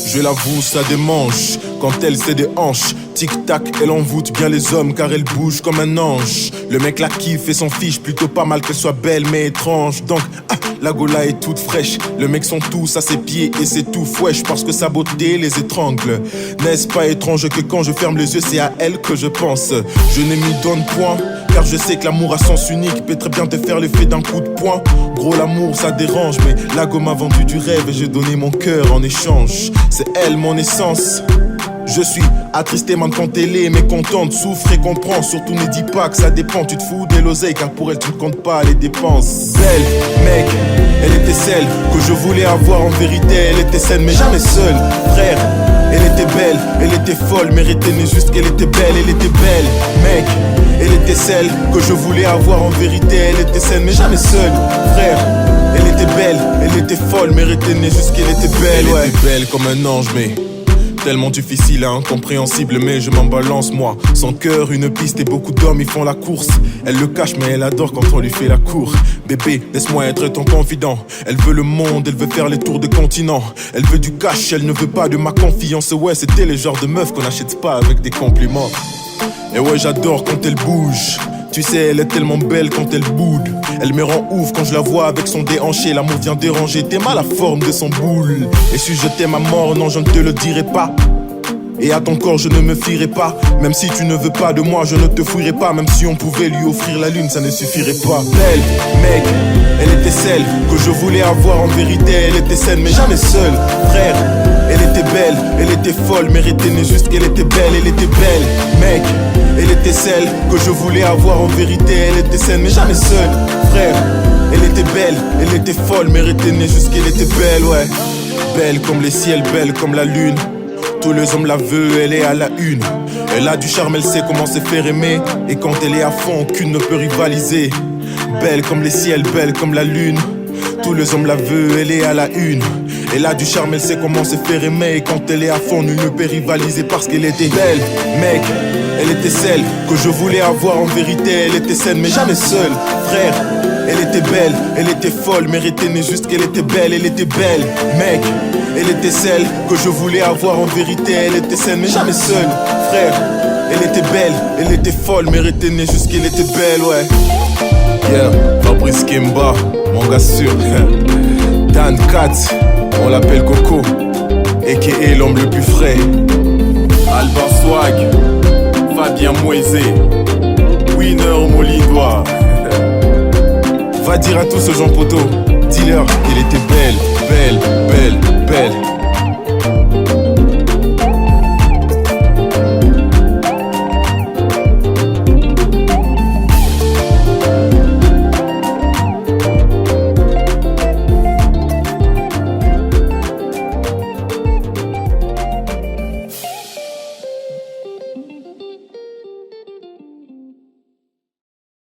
Je l'avoue, ça démange quand elle s'est des hanches. Tic-tac, elle envoûte bien les hommes car elle bouge comme un ange. Le mec la kiffe et s'en fiche, plutôt pas mal qu'elle soit belle mais étrange. Donc, la gola est toute fraîche. Le mec sont tous à ses pieds et c'est tout fouèche parce que sa beauté les étrangle. N'est-ce pas étrange que quand je ferme les yeux, c'est à elle que je pense. Je ne m'y donne point car je sais que l'amour à sens unique peut très bien te faire l'effet d'un coup de poing. Gros, l'amour ça dérange, mais la go m'a vendu du rêve et j'ai donné mon cœur en échange. C'est elle mon essence. Je suis attristé même quand elle est mécontente, souffre et comprend. Surtout ne dis pas que ça dépend, tu te fous de l'oseille car pour elle tu ne comptes pas les dépenses. Belle, mec, elle était celle que je voulais avoir en vérité. Elle était saine mais jamais seule, frère. Elle était belle, elle était folle, mais retenez juste qu'elle était belle. Elle était belle, mec, elle était celle que je voulais avoir en vérité. Elle était saine mais jamais seule, frère. Elle était belle, elle était folle, mais retenez juste qu'elle était belle. Elle était belle comme un ange mais tellement difficile, incompréhensible, mais je m'en balance moi. Son cœur, une piste et beaucoup d'hommes ils font la course. Elle le cache mais elle adore quand on lui fait la cour. Bébé, laisse-moi être ton confident. Elle veut le monde, elle veut faire les tours de continent. Elle veut du cash, elle ne veut pas de ma confiance. Ouais, c'était le genre de meuf qu'on n'achète pas avec des compliments. Et ouais, j'adore quand elle bouge. Tu sais, elle est tellement belle quand elle boude. Elle me rend ouf quand je la vois avec son déhanché. L'amour vient déranger, t'aimes à la forme de son boule. Et si je t'aime à mort, non je ne te le dirai pas. Et à ton corps je ne me fierai pas. Même si tu ne veux pas de moi, je ne te fouillerai pas. Même si on pouvait lui offrir la lune, ça ne suffirait pas. Belle, mec, elle était celle que je voulais avoir en vérité. Elle était saine mais jamais seule, frère. Elle était belle, elle était folle, mais retenez juste qu'elle était belle. Elle était belle, mec, elle était celle que je voulais avoir en vérité. Elle était saine mais jamais seule, frère. Elle était belle, elle était folle, mais retenez juste qu'elle était belle, ouais. Belle comme les ciels, belle comme la lune. Tous les hommes la veulent, elle est à la une. Elle a du charme, elle sait comment se faire aimer. Et quand elle est à fond, aucune ne peut rivaliser. Belle comme les ciels, belle comme la lune. Tous les hommes la veulent, elle est à la une. Elle a du charme, elle sait comment se faire aimer. Et quand elle est à fond, nul ne peut rivaliser parce qu'elle était belle, mec. Elle était celle que je voulais avoir en vérité. Elle était saine mais jamais seule, frère. Elle était belle, elle était folle, mais retenez juste qu'elle était belle. Elle était belle, mec. Elle était celle que je voulais avoir en vérité. Elle était saine mais jamais seule, frère. Elle était belle, elle était folle, mais retenez juste qu'elle était belle, ouais. Yeah, Fabrice Kemba, mon gars sûr. Dan Katz, on l'appelle Coco, a.k.a. l'homme le plus frais. Alban Swag, Fabien Moisé, Winner Molindois. Va dire à tous ce Jean Poto, dis-leur qu'elle était belle, belle, belle, belle.